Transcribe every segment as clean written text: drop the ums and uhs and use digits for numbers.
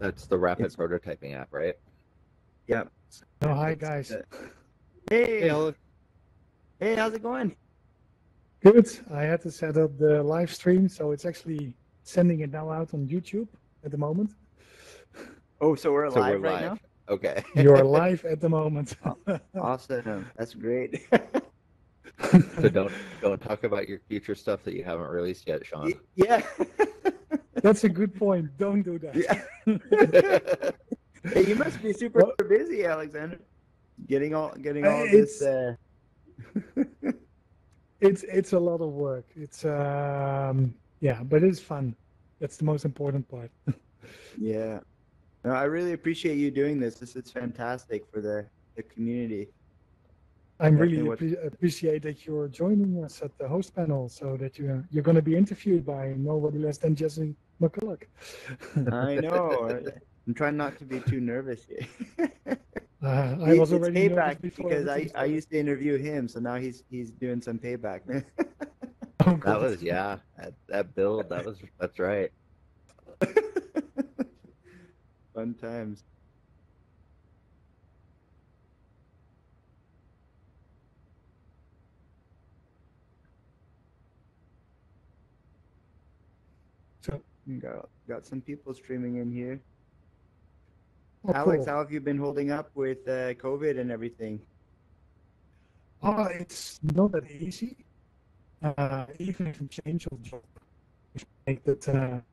That's the rapid It's prototyping app, right? yeah. Oh, hi It's guys. Hey, hey, Alex. hey, how's it going? Good. I had to set up the live stream, so it's actually sending it now out on YouTube at the moment. Oh, so we're So we're live right now? live. Okay. You're live at the moment. Aw- Awesome. That's great. So don't talk about your future stuff that you haven't released yet, Sean. Yeah. That's a good point. Don't do Yeah. that. Hey, you must be super Well, busy, Alexander. Getting all this it's it's a lot of work. It's yeah, but it's fun. That's the most important part. yeah. No, I really appreciate you doing this. This is fantastic for the community. I'm Definitely really what appreciate that you're joining us at the host panel, so that you're going to be interviewed by nobody less than Jesse McCulloch. I know. I'm trying not to be too nervous here. I was It's already nervous payback before because everything I started. used to interview him, so now he's doing some payback. Oh That God. was that build. That's right. Fun times. So, Got some people streaming in here. oh, Alex, cool. how have you been holding up with COVID and everything? Oh, it's not that easy. Even if you change your job, which make that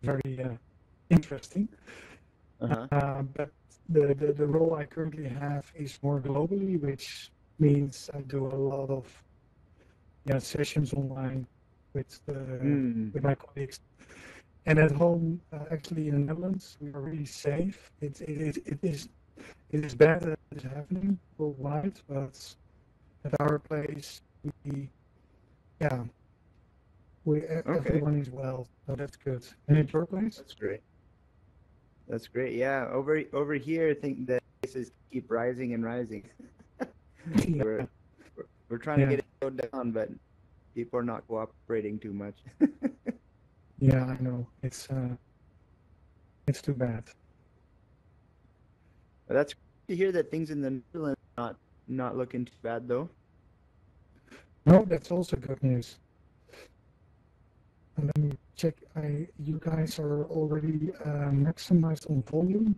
very interesting. Uh-huh. But the role I currently have is more globally, which means I do a lot of sessions online with Hmm. with my colleagues. And at home, actually in the Netherlands, we are really safe. It is bad that it's happening worldwide, but at our place, we yeah, Okay. everyone is well, so that's good. And at your place? That's great. That's great. Yeah. Over here, I think the cases keep rising and rising. Yeah, We're trying to yeah, get it slowed down, but people are not cooperating too much. yeah. I know. It's too bad. But that's good to hear that things in the Netherlands are not looking too bad though. No, that's also good news. And let me check. You guys are already maximized on volume,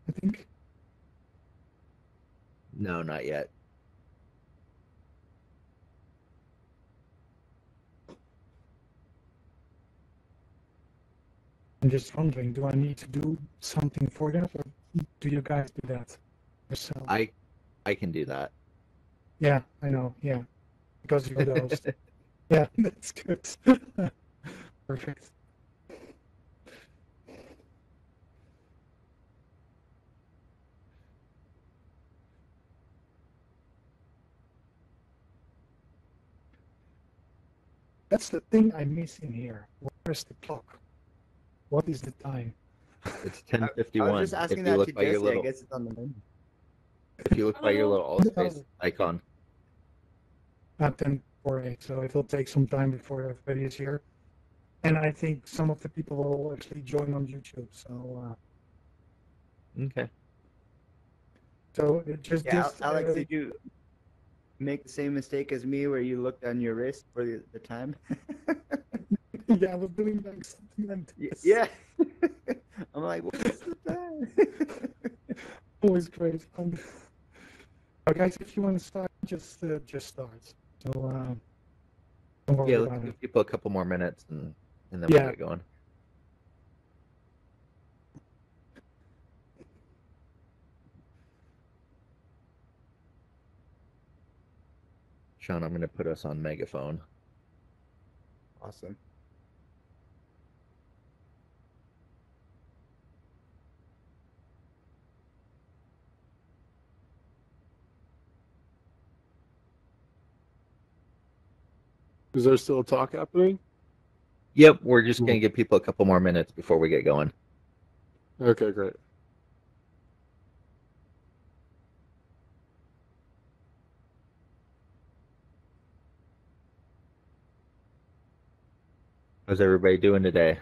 I think. No, not yet. I'm just wondering, do I need to do something for that, or do you guys do that yourself? I can do that. Yeah, I know. Yeah, because you're the host. Yeah, that's good. Perfect. That's the thing I miss in here. Where's the clock? What is the time? It's I was just 10:51. asking If you that to look by your Jesse. I little guess it's on the menu. if you look by your little AltSpace No, icon. at 10:48, so it will take some time before everybody is here. And I think some of the people will actually join on YouTube. Okay. So just Yeah, just Alex, did you make the same mistake as me where you looked on your wrist for the time? yeah, I was doing like something like this. Yeah. I'm like, what's the time? Always great fun. Guys, if you want to start, just start. So don't worry Yeah, let's about it. give people a couple more minutes and then we'll Yeah. get going. Sean, I'm going to put us on megaphone. Awesome. Is there still a talk happening? Yep, we're just going to give people a couple more minutes before we get going. Okay, great. How's everybody doing today?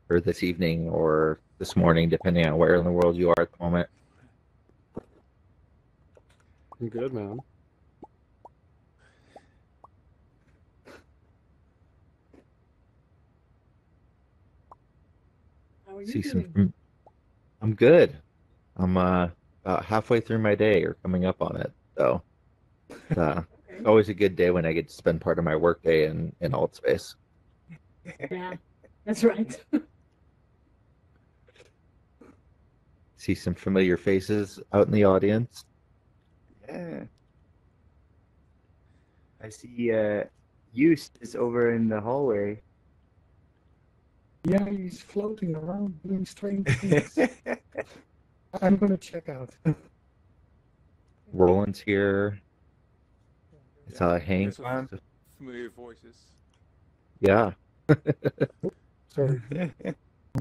or this evening or this morning, depending on where in the world you are at the moment. I'm good, man. How are you See some. doing? I'm good. I'm about halfway through my day or coming up on it. So it's Okay. always a good day when I get to spend part of my workday in AltSpace. Yeah, that's right. See some familiar faces out in the audience. Yeah. I see Eustace is over in the hallway. Yeah, he's floating around doing strange things. I'm gonna check out. Roland's here. It's Hank. There's some Um, familiar voices. Yeah. Sorry,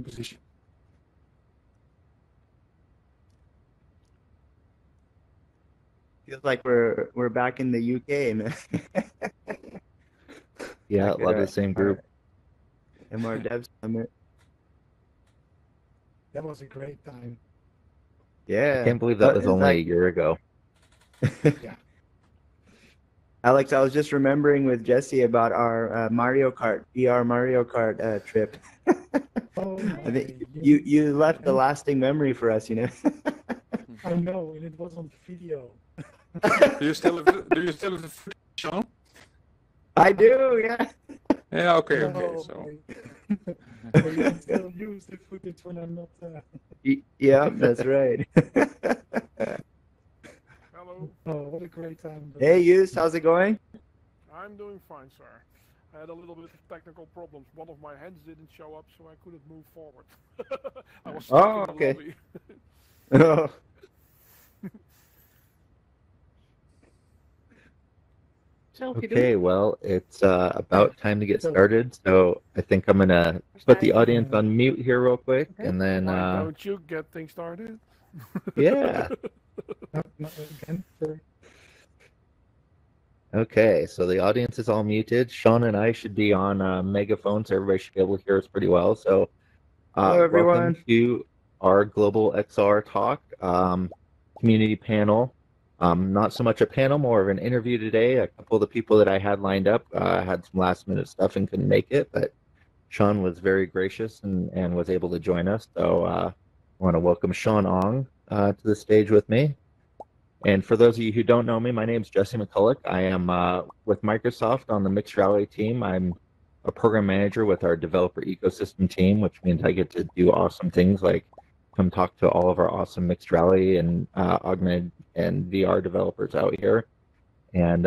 position. Feels like we're back in the UK, man. Yeah, Back a at lot of the same group. MR Dev Summit. That was a great time. Yeah. I can't believe that was It's only a like- year ago. Yeah. Alex, I was just remembering with Jesse about our Mario Kart, VR Mario Kart trip. Oh, I think my, you left a lasting memory for us, you know. I know, and it was on video. Do you still have the footage, Sean? I do, yeah. Yeah. Okay. No, Okay. So. but you can still use the footage when I'm not. Yeah, that's right. Hello, Oh, what a great time! Hey, Yus, how's it going? I'm doing fine, sir. I had a little bit of technical problems. One of my hands didn't show up, so I couldn't move forward. I was stuck Oh, in the okay. lobby. Oh, Okay, well, it's about time to get started. So I think I'm gonna put the audience on mute here real quick, and then Why don't you get things started? yeah. Not again. Sorry. Okay, so the audience is all muted. Sean and I should be on megaphone, so everybody should be able to hear us pretty well. So hello, welcome everyone. to our Global XR Talk community panel. Not so much a panel, more of an interview today. A couple of the people that I had lined up had some last minute stuff and couldn't make it, but Sean was very gracious and was able to join us. So I want to welcome Sean Ong to the stage with me. And for those of you who don't know me, my name is Jesse Mcculloch. I am with Microsoft on the mixed reality team. I'm a program manager with our developer ecosystem team, which means I get to do awesome things like come talk to all of our awesome mixed reality and augmented and VR developers out here. And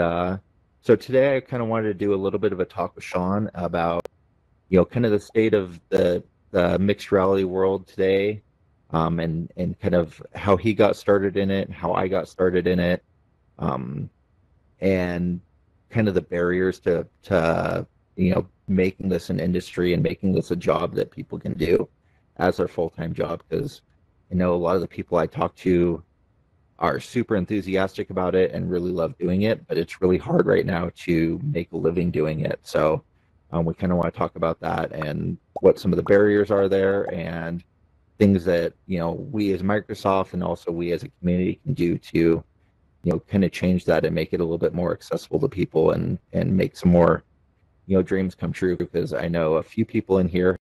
so today I kind of wanted to do a little bit of a talk with Sean about, kind of the state of the mixed reality world today, and kind of how he got started in it, how I got started in it, um, and kind of the barriers to making this an industry and making this a job that people can do as their full-time job. Because I know a lot of the people I talk to are super enthusiastic about it and really love doing it, but it's really hard right now to make a living doing it. So we kind of want to talk about that and what some of the barriers are there and things that we as Microsoft and also we as a community can do to kind of change that and make it a little bit more accessible to people and make some more dreams come true, because I know a few people in here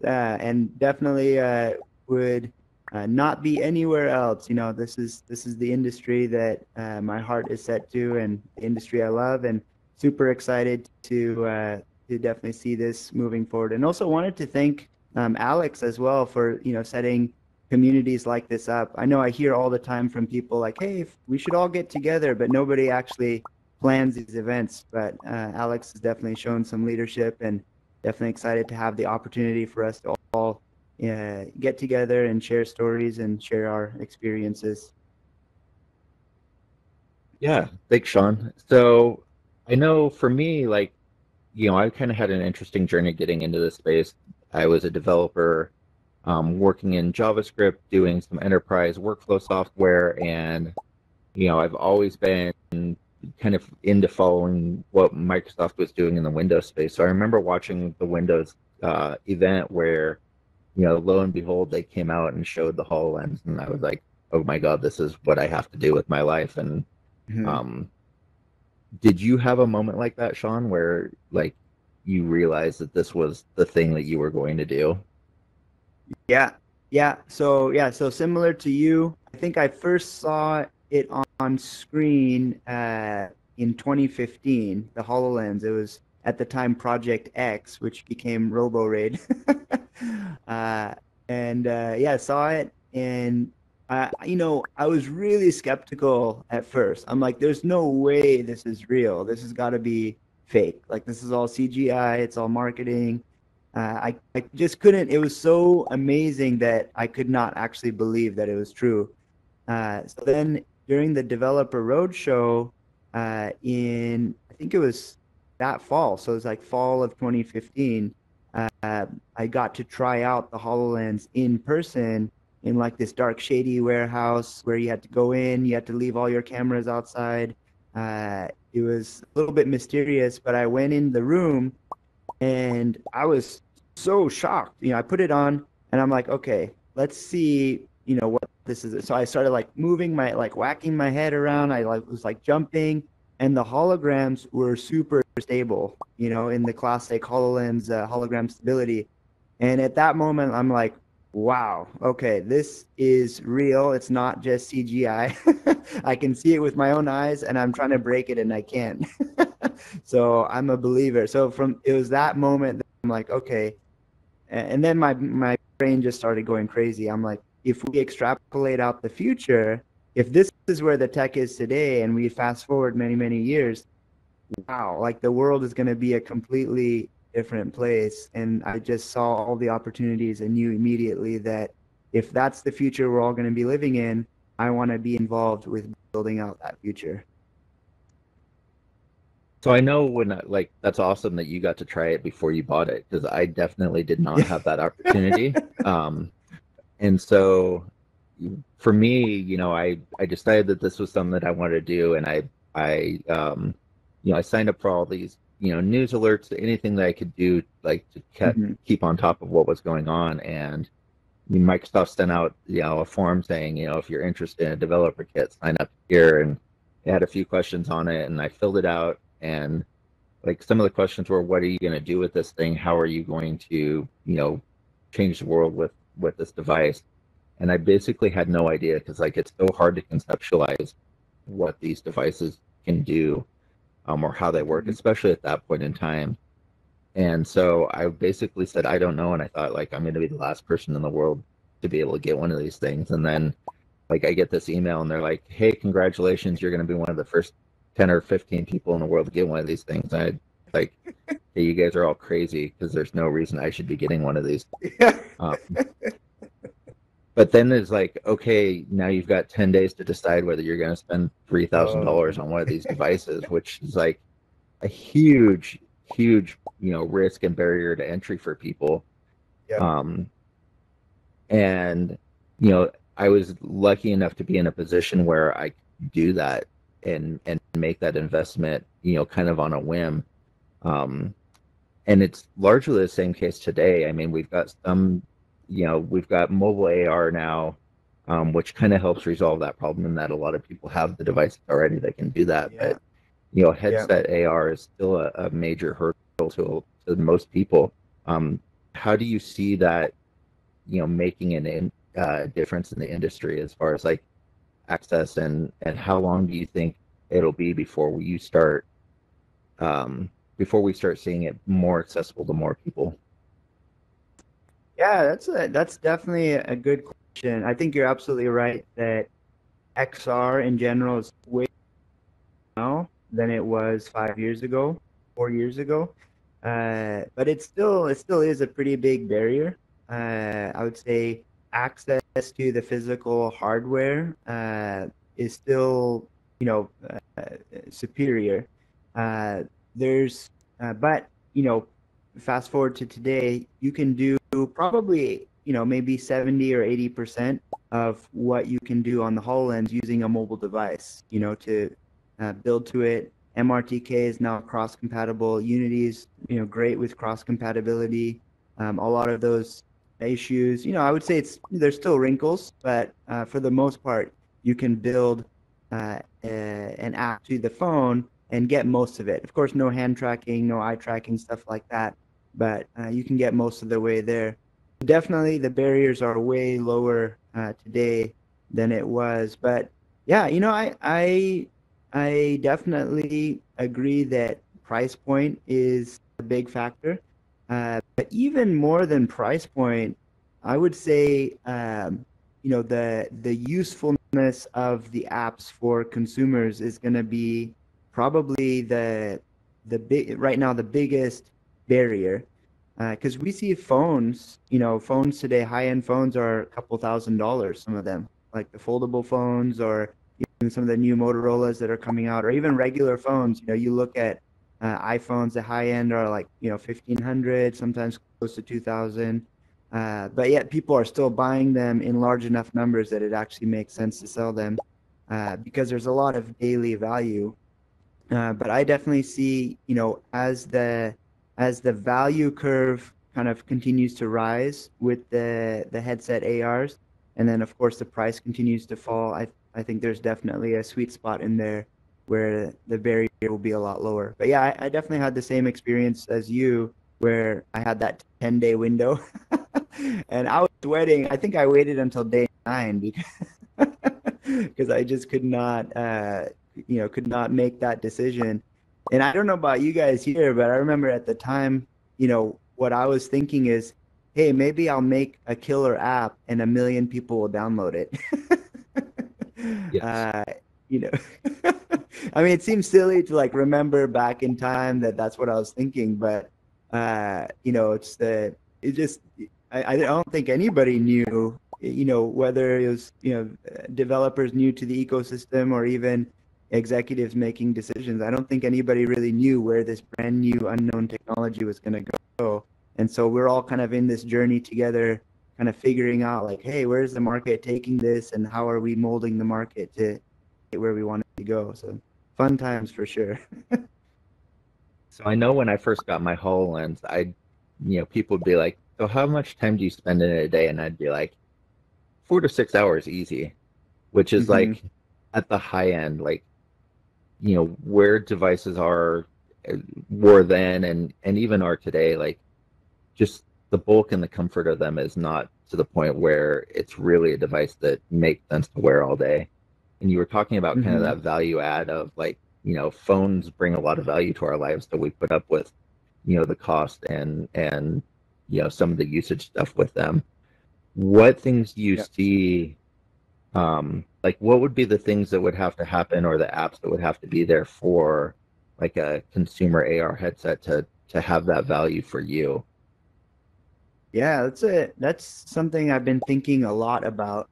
And definitely would not be anywhere else. You know, this is the industry that my heart is set to, and the industry I love, and super excited to definitely see this moving forward. And also wanted to thank Alex as well for setting communities like this up. I know I hear all the time from people like, "Hey, we should all get together," but nobody actually plans these events. But Alex has definitely shown some leadership, and definitely excited to have the opportunity for us to all get together and share stories and share our experiences. Yeah, thanks, Sean. So I know for me, like, I kind of had an interesting journey getting into this space. I was a developer working in JavaScript, doing some enterprise workflow software, and I've always been kind of into following what Microsoft was doing in the Windows space. So I remember watching the Windows event where, lo and behold, they came out and showed the HoloLens, and I was like, oh my God, this is what I have to do with my life. And Mhm. did you have a moment like that, Sean, where like you realized that this was the thing that you were going to do? Yeah, so similar to you, I think I first saw it on screen in 2015, the HoloLens. It was at the time Project X, which became RoboRaid. uh, and yeah, saw it, and I was really skeptical at first. I'm like, there's no way this is real. This has got to be fake. Like, this is all CGI. It's all marketing. I just couldn't. It was so amazing that I could not actually believe that it was true. So then during the developer roadshow I think it was that fall, so it was like fall of 2015, I got to try out the HoloLens in person in like this dark, shady warehouse where you had to go in, you had to leave all your cameras outside. It was a little bit mysterious, but I went in the room and I was so shocked. I put it on and I'm like, okay, let's see, what this is. So I started like moving like whacking my head around. I like was like jumping, and the holograms were super stable, in the classic HoloLens hologram stability. And at that moment, I'm like, wow, okay, this is real. It's not just CGI. I can see it with my own eyes, and I'm trying to break it, and I can't. So I'm a believer. So it was that moment that I'm like, okay. And then my brain just started going crazy. I'm like, if we extrapolate out the future, if this is where the tech is today, and we fast forward many, many years, wow, like the world is going to be a completely different place. And I just saw all the opportunities and knew immediately that if that's the future we're all going to be living in, I want to be involved with building out that future. So I know like that's awesome that you got to try it before you bought it, because I definitely did not have that opportunity. And so for me, I decided that this was something that I wanted to do, and I signed up for all these, news alerts, anything that I could do, like to Mhm. keep on top of what was going on. And Microsoft sent out, a form saying, if you're interested in a developer kit, sign up here. And it had a few questions on it, and I filled it out. And like some of the questions were, what are you going to do with this thing? How are you going to, change the world with this device? And I basically had no idea, because like it's so hard to conceptualize what these devices can do, or how they work, Mhm. especially at that point in time. And so I basically said, I don't know. And I thought, like, I'm going to be the last person in the world to be able to get one of these things. And then, like, I get this email and they're like, hey, congratulations, you're going to be one of the first 10 or 15 people in the world to get one of these things. And I like, hey, you guys are all crazy, because there's no reason I should be getting one of these. Um, but then it's like, okay, now you've got 10 days to decide whether you're going to spend $3,000 on one of these devices, which is like a huge, huge, risk and barrier to entry for people. Yep. Um, and, I was lucky enough to be in a position where I could do that and make that investment, kind of on a whim. Um, and it's largely the same case today. I mean, we've got mobile AR now, which kind of helps resolve that problem, in that a lot of people have the devices already that can do that. Yeah. But Yeah. headset AR is still a major hurdle to most people. How do you see that, making difference in the industry as far as like access, and how long do you think it'll be before we start seeing it more accessible to more people? Yeah, that's definitely a good question. I think you're absolutely right that XR in general is way now than it was 5 years ago, 4 years ago. But it still is a pretty big barrier. I would say access to the physical hardware is still, superior. Uh, there's, but fast forward to today, you can do probably maybe 70 or 80% of what you can do on the HoloLens using a mobile device. To build to it. MRTK is now cross compatible. Unity is great with cross compatibility. A lot of those issues, I would say there's still wrinkles, but for the most part, you can build an app to the phone and get most of it. Of course, no hand tracking, no eye tracking, stuff like that, but you can get most of the way there. Definitely, the barriers are way lower today than it was. But yeah, I definitely agree that price point is a big factor. But even more than price point, I would say, the usefulness of the apps for consumers is going to be probably the big right now the biggest barrier. Because we see phones today, high-end phones are a couple $1,000s, some of them, like the foldable phones or even some of the new Motorola's that are coming out, or even regular phones. You look at iPhones, the high end are like 1,500, sometimes close to 2,000. But yet people are still buying them in large enough numbers that it actually makes sense to sell them because there's a lot of daily value. But I definitely see, as the value curve kind of continues to rise with the headset ARs, and then of course the price continues to fall. I think there's definitely a sweet spot in there where the barrier will be a lot lower. But yeah, I definitely had the same experience as you, where I had that 10-day window, and I was sweating. I think I waited until day 9 because I just could not make that decision. And I don't know about you guys here, but I remember at the time, what I was thinking is, hey, maybe I'll make a killer app and 1 million people will download it. Yes. uh, you know, I mean, it seems silly to like remember back in time that that's what I was thinking, but it just, I don't think anybody knew, whether it was, developers new to the ecosystem or even executives making decisions. I don't think anybody really knew where this brand new unknown technology was going to go. And so we're all kind of in this journey together, kind of figuring out like, hey, where's the market taking this and how are we molding the market to get where we want it to go? So fun times for sure. So I know when I first got my HoloLens, people would be like, "So how much time do you spend in a day?" And I'd be like, 4 to 6 hours easy, which is Hmm. like at the high end, like, where devices uh, were then and even are today, like just the bulk and the comfort of them is not to the point where it's really a device that makes sense to wear all day. And you were talking about kind of Hmm. that value add of like, phones bring a lot of value to our lives, so we put up with, the cost and some of the usage stuff with them. What things do you Yeah. see, like what would be the things that would have to happen or the apps that would have to be there for like a consumer AR headset to have that value for you? Yeah, that's something I've been thinking a lot about.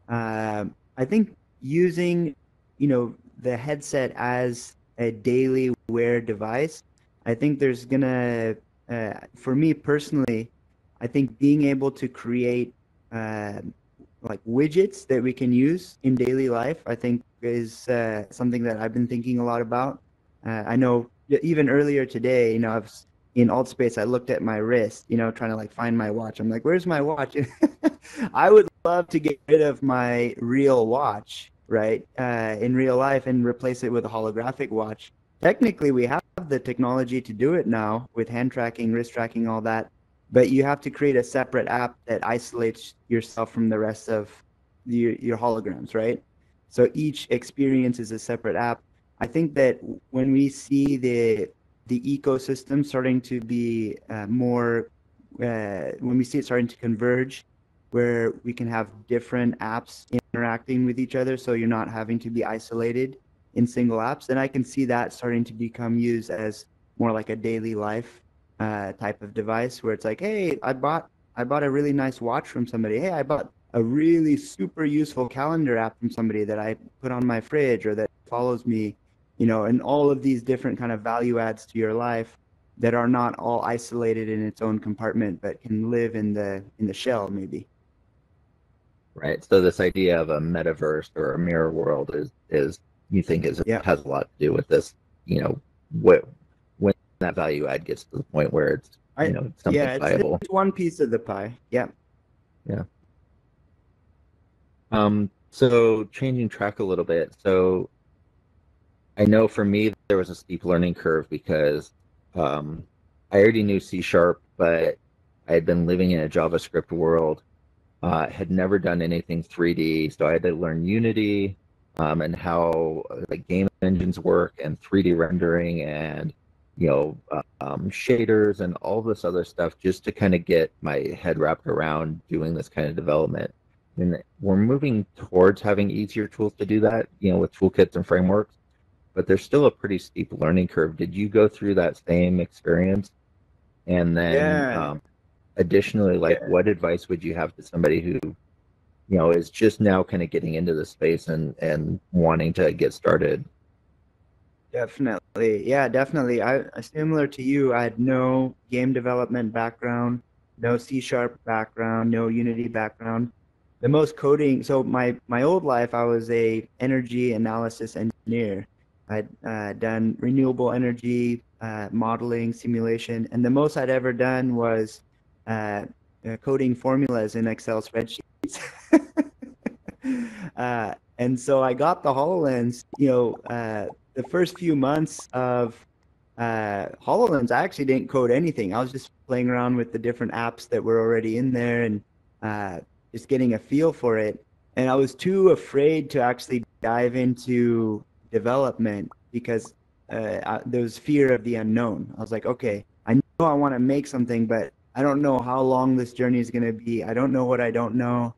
I think using, the headset as a daily wear device, I think there's gonna, for me personally, I think being able to create uh, like widgets that we can use in daily life, I think is something that I've been thinking a lot about. I know even earlier today, in AltSpace, I looked at my wrist, trying to like find my watch. I'm like, where's my watch? I would love to get rid of my real watch, right, in real life and replace it with a holographic watch. Technically, we have the technology to do it now with hand tracking, wrist tracking, all that. but you have to create a separate app that isolates yourself from the rest of your holograms, right? So each experience is a separate app. I think that when we see the ecosystem starting to be more, when we see it starting to converge, where we can have different apps interacting with each other, so you're not having to be isolated in single apps, then I can see that starting to become used as more like a daily life type of device, where it's like, hey, I bought a really nice watch from somebody. Hey, I bought a really super useful calendar app from somebody that I put on my fridge or that follows me, and all of these different kind of value adds to your life that are not all isolated in its own compartment, but can live in the shell maybe. Right. So this idea of a metaverse or a mirror world is you think is Yeah. has a lot to do with this, what when that value add gets to the point where it's something Yeah, viable. it's one piece of the pie. Yeah. Yeah. So changing track a little bit. So I know for me there was a steep learning curve because I already knew C sharp, but I had been living in a JavaScript world. Had never done anything 3D, so I had to learn Unity and how like game engines work and 3D rendering and shaders and all this other stuff just to kind of get my head wrapped around doing this kind of development. And we're moving towards having easier tools to do that, with toolkits and frameworks, but there's still a pretty steep learning curve. Did you go through that same experience? And then Yeah. additionally, like what advice would you have to somebody who is just now kind of getting into the space and wanting to get started? Definitely. Yeah, definitely. Similar to you, I had no game development background, no C sharp background, no Unity background. The most coding, so my old life, I was a energy analysis engineer. I'd done renewable energy modeling, simulation, and the most I'd ever done was coding formulas in Excel spreadsheets. And so I got the HoloLens, the first few months of HoloLens, I actually didn't code anything. I was just playing around with the different apps that were already in there and just getting a feel for it. And I was too afraid to actually dive into development because there was fear of the unknown. I was like, okay, I know I want to make something, but I don't know how long this journey is going to be. I don't know what I don't know.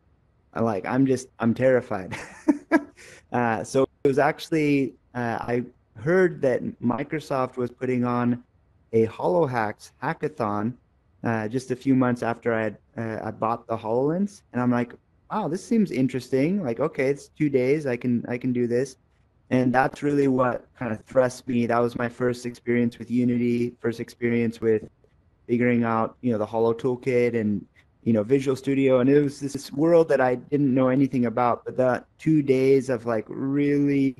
I'm terrified. So it was actually, I heard that Microsoft was putting on a HoloHacks hackathon just a few months after I bought the HoloLens, and I'm like, wow, this seems interesting. Like, okay, it's 2 days, I can do this, and that's really what kind of thrust me. That was my first experience with Unity, first experience with figuring out, the Holo Toolkit and Visual Studio, and it was this world that I didn't know anything about. But that 2 days of like really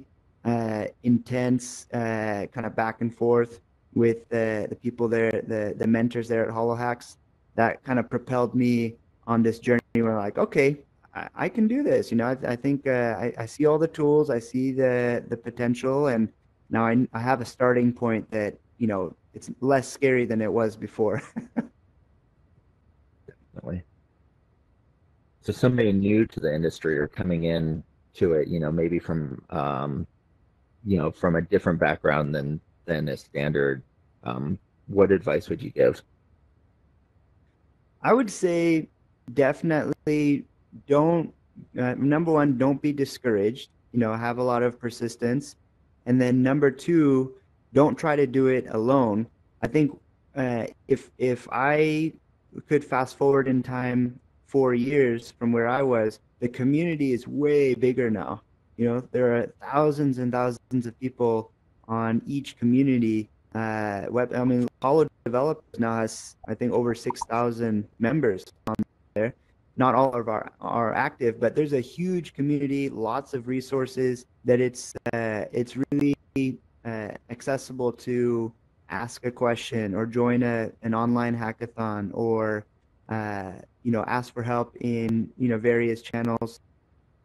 intense kind of back and forth with the people there, the mentors there at HoloHacks, that kind of propelled me on this journey where like, okay, I can do this. I think I see all the tools, I see the potential, and now I have a starting point that it's less scary than it was before. Definitely. So somebody new to the industry or coming in to it, maybe from a different background than a standard, what advice would you give? I would say definitely don't, number one, don't be discouraged, have a lot of persistence. And then number two, don't try to do it alone. I think if I could fast forward in time 4 years from where I was, the community is way bigger now. There are thousands and thousands of people on each community. Holo Developers now has, I think, over 6,000 members on there. Not all of our are active, but there's a huge community, lots of resources that it's really accessible to ask a question or join an online hackathon or ask for help in various channels.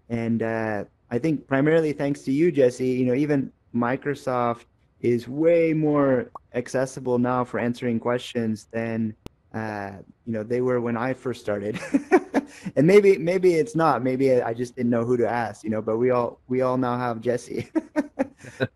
And I think primarily thanks to you, Jesse, even Microsoft is way more accessible now for answering questions than they were when I first started. And maybe it's not. Maybe I just didn't know who to ask, but we all now have Jesse.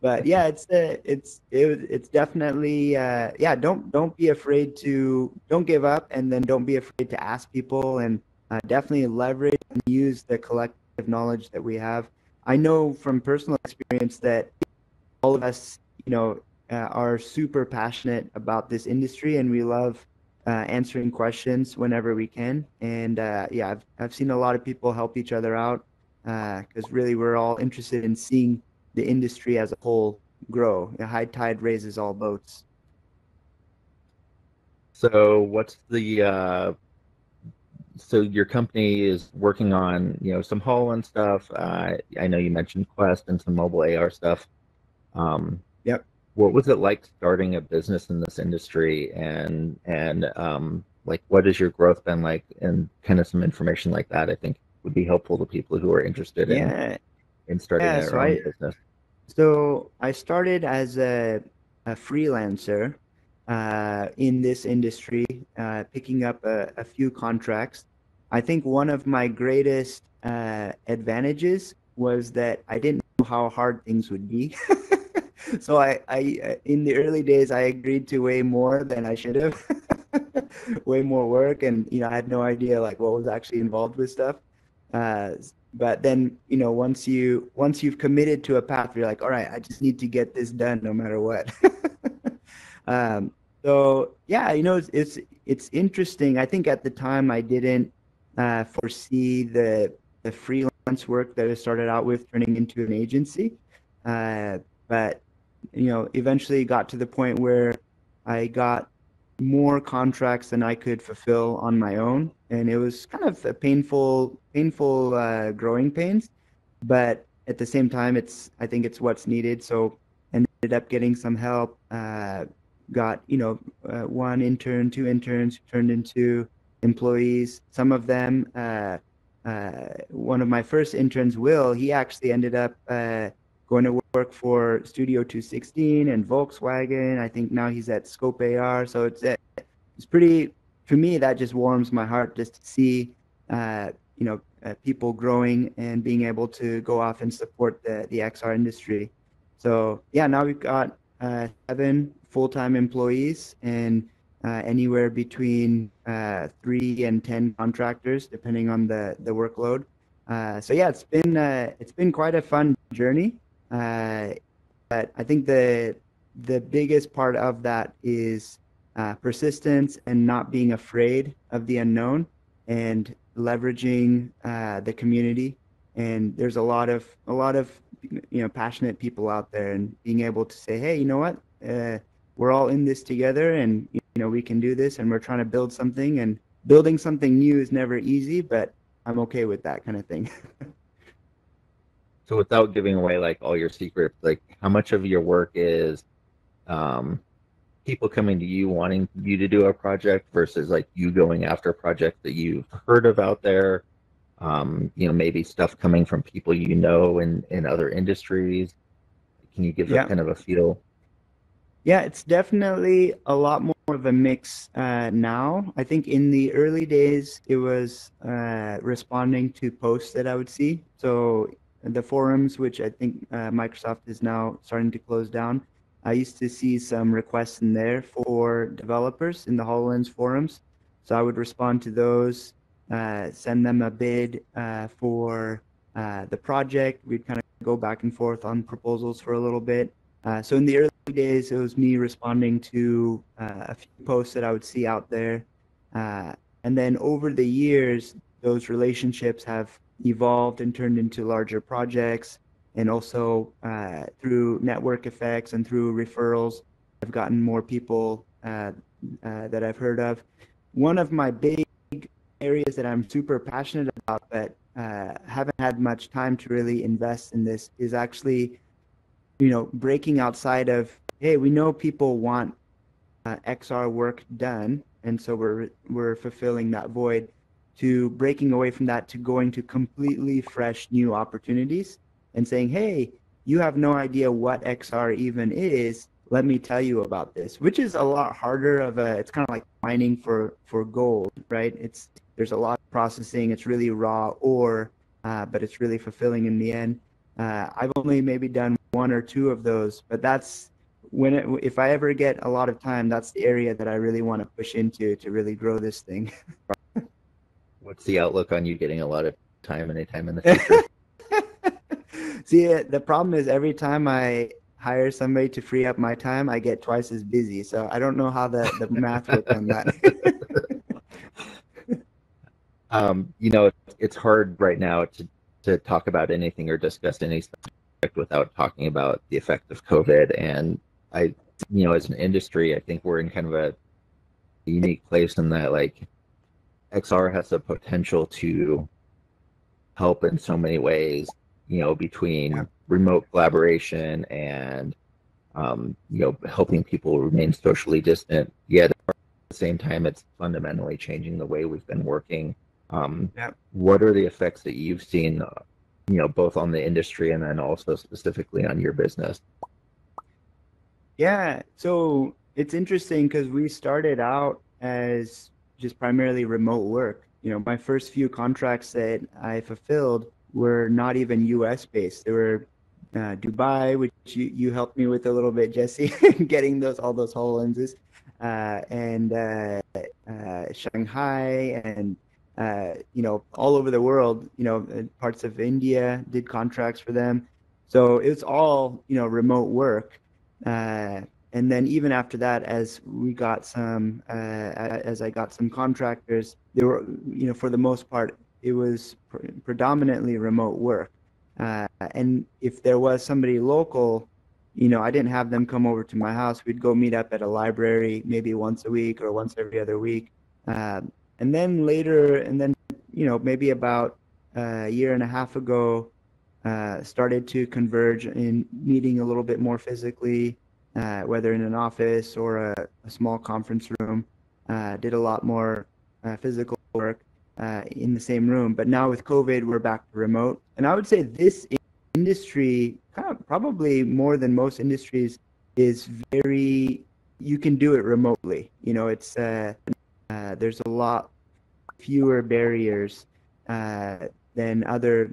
But yeah, it's definitely yeah. Don't be afraid to don't give up, and then don't be afraid to ask people, and definitely leverage and use the collective knowledge that we have. I know from personal experience that all of us, are super passionate about this industry, and we love answering questions whenever we can. And yeah, I've seen a lot of people help each other out because really we're all interested in seeing the industry as a whole grow. A high tide raises all boats. So what's the so your company is working on, some HoloLens stuff. I know you mentioned Quest and some mobile AR stuff. Yep. What was it like starting a business in this industry, and like what has your growth been like, and kind of some information like that I think would be helpful to people who are interested Yeah. in starting Yeah. their own business. So I started as a freelancer in this industry, picking up a few contracts. I think one of my greatest advantages was that I didn't know how hard things would be. So I in the early days, I agreed to way more than I should have, way more work, and I had no idea like what was actually involved with stuff. Uh, but then, once you've committed to a path, you're like, all right, I just need to get this done no matter what. um, so yeah, it's interesting. I think at the time I didn't foresee the freelance work that I started out with turning into an agency. But eventually got to the point where I got more contracts than I could fulfill on my own, and it was kind of a painful growing pains. But at the same time, I think it's what's needed. So ended up getting some help. Got one intern, two interns who turned into employees. Some of them, one of my first interns, Will, he actually ended up going to work for Studio 216 and Volkswagen. I think now he's at Scope AR. So it's pretty, for me, that just warms my heart just to see, people growing and being able to go off and support the XR industry. So yeah, now we've got 7 full-time employees and anywhere between 3 and 10 contractors, depending on the workload. So yeah, it's been quite a fun journey. But I think the biggest part of that is persistence and not being afraid of the unknown, and leveraging the community. And there's a lot of passionate people out there, and being able to say, hey, you know what, we're all in this together, and we can do this, and we're trying to build something, and building something new is never easy, but I'm okay with that kind of thing. So without giving away like all your secrets, like how much of your work is um, people coming to you wanting you to do a project versus like you going after a project that you've heard of out there? Maybe stuff coming from people in other industries. Can you give a Yeah. kind of a feel? Yeah, it's definitely a lot more of a mix now. I think in the early days, it was responding to posts that I would see. So the forums, which I think Microsoft is now starting to close down, I used to see some requests in there for developers in the HoloLens forums. So I would respond to those, send them a bid for the project. We'd kind of go back and forth on proposals for a little bit. So in the early days, it was me responding to a few posts that I would see out there. And then over the years, those relationships have evolved and turned into larger projects. And also through network effects and through referrals, I've gotten more people that I've heard of. One of my big areas that I'm super passionate about, but haven't had much time to really invest in this, is actually breaking outside of, hey, we know people want XR work done, and so we're fulfilling that void, to breaking away from that, to going to completely fresh new opportunities and saying, hey, you have no idea what XR even is. let me tell you about this, which is a lot harder of a, it's kind of like mining for gold, right? There's a lot of processing, it's really raw ore, but it's really fulfilling in the end. I've only maybe done one or two of those, but that's if I ever get a lot of time, that's the area that I really want to push into to really grow this thing. What's the outlook on you getting a lot of time anytime in the future? See, the problem is every time I hire somebody to free up my time, I get twice as busy. So I don't know how the math works on that. It's hard right now to talk about anything or discuss any subject without talking about the effect of COVID. And as an industry, I think we're in kind of a unique place in that like XR has the potential to help in so many ways, between Yeah. remote collaboration and helping people remain socially distant. Yet at the same time, it's fundamentally changing the way we've been working. Yeah. What are the effects that you've seen, both on the industry and then also specifically on your business? Yeah, so it's interesting because we started out as just primarily remote work. My first few contracts that I fulfilled were not even US based. They were Dubai, which you helped me with a little bit, Jesse, getting all those HoloLenses, and Shanghai, and all over the world. Parts of India did contracts for them. So it's all remote work. And then even after that, as I got some contractors, they were, for the most part, it was predominantly remote work. And if there was somebody local, I didn't have them come over to my house. We'd go meet up at a library maybe once a week or once every other week. And then later, maybe about a year and a half ago, started to converge in meeting a little bit more physically, whether in an office or a small conference room. Did a lot more physical work in the same room. But now with COVID, we're back to remote. And I would say this industry, kind of probably more than most industries, is you can do it remotely. It's there's a lot fewer barriers than other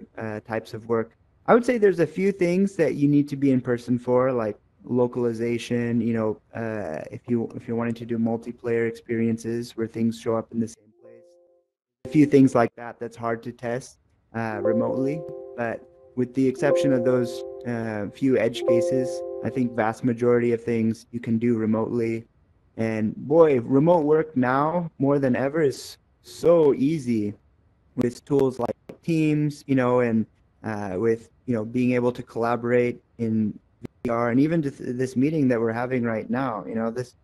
types of work. I would say there's a few things that you need to be in person for, like localization. If you're wanting to do multiplayer experiences where things show up in the same place, a few things like that that's hard to test remotely. But with the exception of those few edge cases, I think vast majority of things you can do remotely. And boy, remote work now more than ever is so easy with tools like Teams, and with being able to collaborate in VR, and even this meeting that we're having right now. This,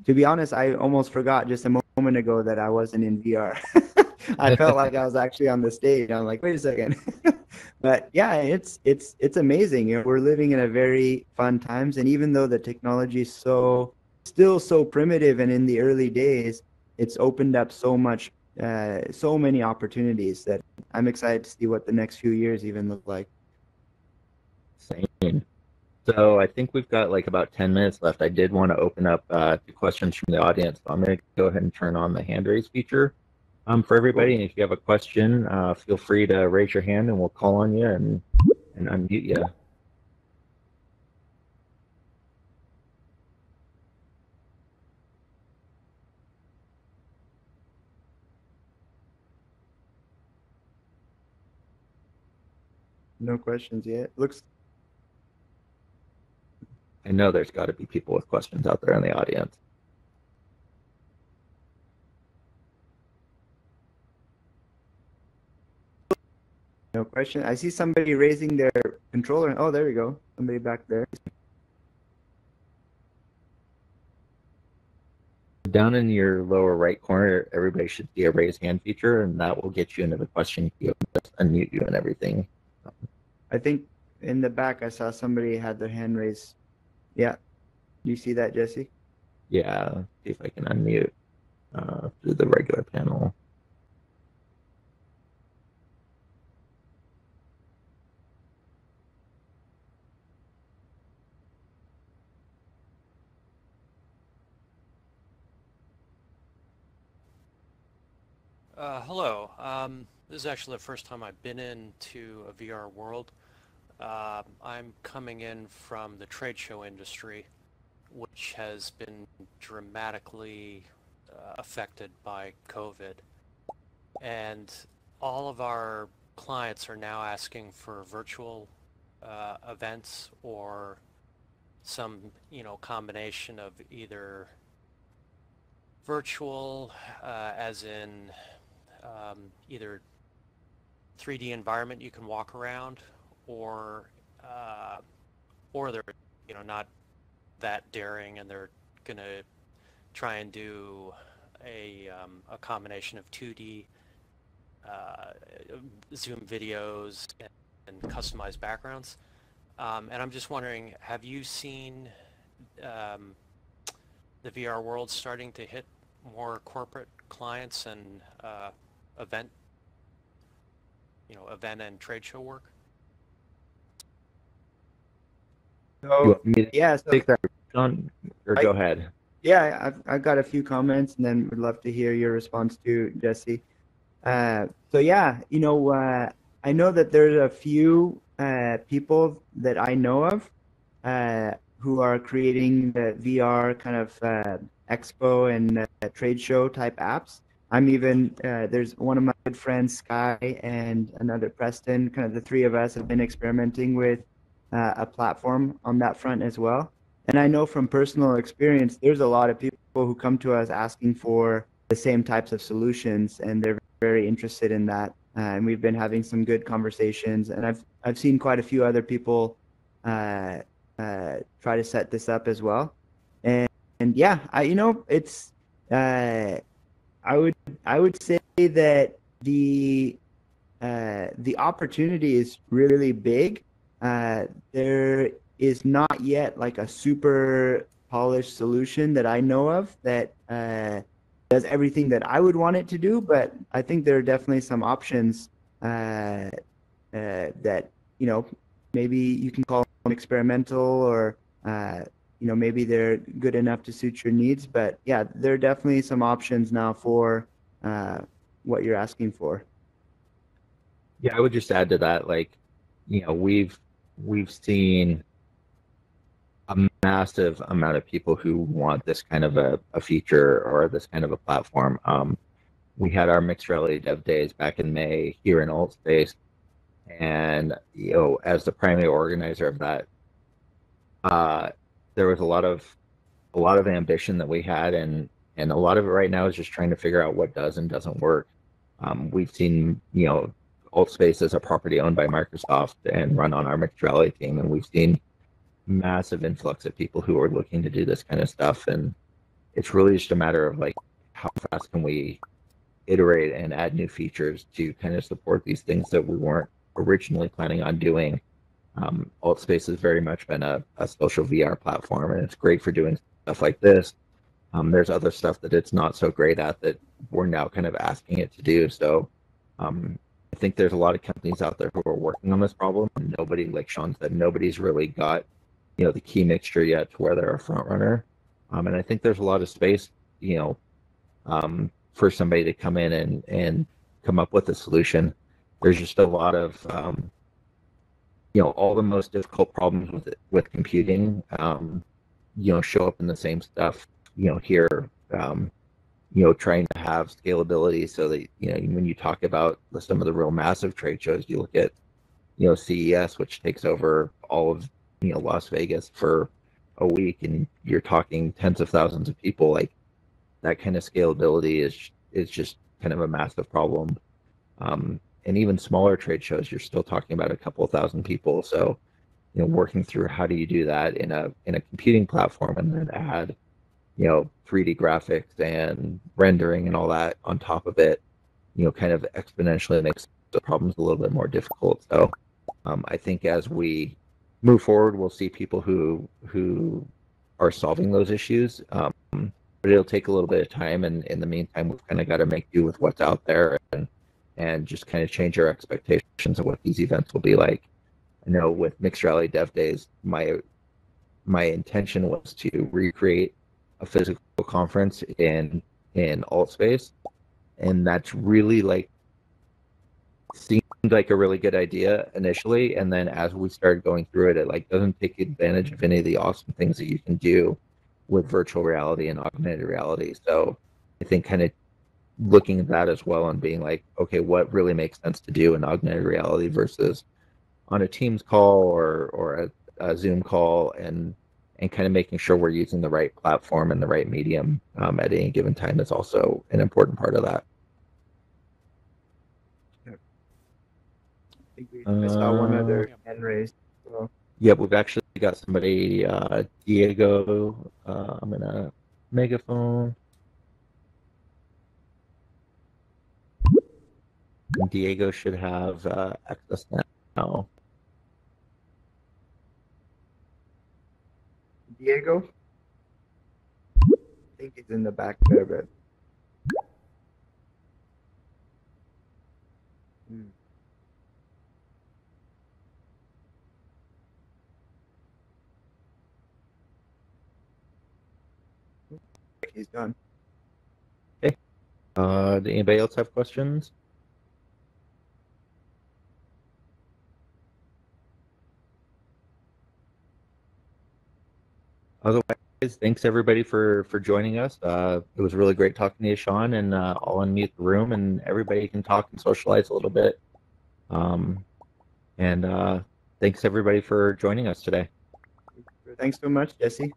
to be honest, I almost forgot just a moment ago that I wasn't in VR. I felt like I was actually on the stage. I'm like, wait a second. But yeah, it's amazing. We're living in a very fun times, and even though the technology is still so primitive and in the early days, it's opened up so many opportunities that I'm excited to see what the next few years even look like. Same. So I think we've got like about 10 minutes left. I did want to open up to questions from the audience. So I'm going to go ahead and turn on the hand raise feature for everybody. And if you have a question, feel free to raise your hand and we'll call on you and unmute you. No questions yet. I know there's got to be people with questions out there in the audience. No question. I see somebody raising their controller. Oh, there we go. Somebody back there. Down in your lower right corner, everybody should see a raise hand feature, and that will get you into the question queue, unmute you and everything. I think in the back, I saw somebody had their hand raised. Yeah. Do you see that, Jesse? Yeah, see if I can unmute through the regular panel. Hello. This is actually the first time I've been into a VR world. I'm coming in from the trade show industry, which has been dramatically affected by COVID. And all of our clients are now asking for virtual events or some, combination of either virtual, as in either 3D environment you can walk around, or they're not that daring and they're gonna try and do a combination of 2D Zoom videos and customized backgrounds. And I'm just wondering, have you seen the VR world starting to hit more corporate clients and event and trade show work? You So want me to yeah, so take that, Sean, or I, go ahead? yeah, I've got a few comments, and then would love to hear your response too, Jesse. So yeah, I know that there's a few people that I know of who are creating the VR kind of expo and trade show type apps. I'm even there's one of my good friends, Sky, and another Preston. Kind of the three of us have been experimenting with a platform on that front as well. And I know from personal experience, there's a lot of people who come to us asking for the same types of solutions, and they're very interested in that. And we've been having some good conversations, and I've seen quite a few other people try to set this up as well. And yeah, it's I would I would say that the opportunity is really big. There is not yet like a super polished solution that I know of that does everything that I would want it to do, but I think there are definitely some options that maybe you can call them experimental, or maybe they're good enough to suit your needs. But yeah, there are definitely some options now for what you're asking for. Yeah, I would just add to that, like, we've seen a massive amount of people who want this kind of a feature or this kind of a platform. We had our mixed reality dev days back in May here in AltSpace, and as the primary organizer of that, there was a lot of ambition that we had, and a lot of it right now is just trying to figure out what does and doesn't work. We've seen, AltSpace is a property owned by Microsoft and run on our mixed reality team, and we've seen massive influx of people who are looking to do this kind of stuff. And it's really just a matter of like, how fast can we iterate and add new features to kind of support these things that we weren't originally planning on doing. AltSpace has very much been a social VR platform, and it's great for doing stuff like this. There's other stuff that it's not so great at that we're now kind of asking it to do. So I think there's a lot of companies out there who are working on this problem, and nobody, like Sean said, nobody's really got the key mixture yet to where they're a front runner. And I think there's a lot of space, for somebody to come in and come up with a solution. There's just a lot of all the most difficult problems with computing, show up in the same stuff, here, trying to have scalability so that, when you talk about some of the real massive trade shows, you look at, CES, which takes over all of, Las Vegas for a week, and you're talking tens of thousands of people. Like, that kind of scalability is just kind of a massive problem. And even smaller trade shows, you're still talking about a couple of thousand people. So, working through how do you do that in a computing platform, and then add, 3D graphics and rendering and all that on top of it, kind of exponentially makes the problems a little bit more difficult. So, I think as we move forward, we'll see people who are solving those issues. But it'll take a little bit of time, and in the meantime, we've kind of got to make do with what's out there, and just kind of change our expectations of what these events will be like. I know with Mixed Reality Dev Days, my intention was to recreate a physical conference in AltSpace, and that's really like seemed like a really good idea initially, and then as we started going through it, it like doesn't take advantage of any of the awesome things that you can do with virtual reality and augmented reality. So I think kind of looking at that as well and being like, okay, what really makes sense to do in augmented reality versus on a Teams call or a Zoom call, and kind of making sure we're using the right platform and the right medium at any given time is also an important part of that. I saw one other hand raised. So. Yeah, we've actually got somebody, Diego. I'm gonna megaphone. And Diego should have access now. Diego? I think he's in the back there, but. He's done. Okay. Do anybody else have questions? Otherwise, thanks everybody for joining us. It was really great talking to you, Sean, and I'll unmute the room and everybody can talk and socialize a little bit. And thanks everybody for joining us today. Thanks so much, Jesse.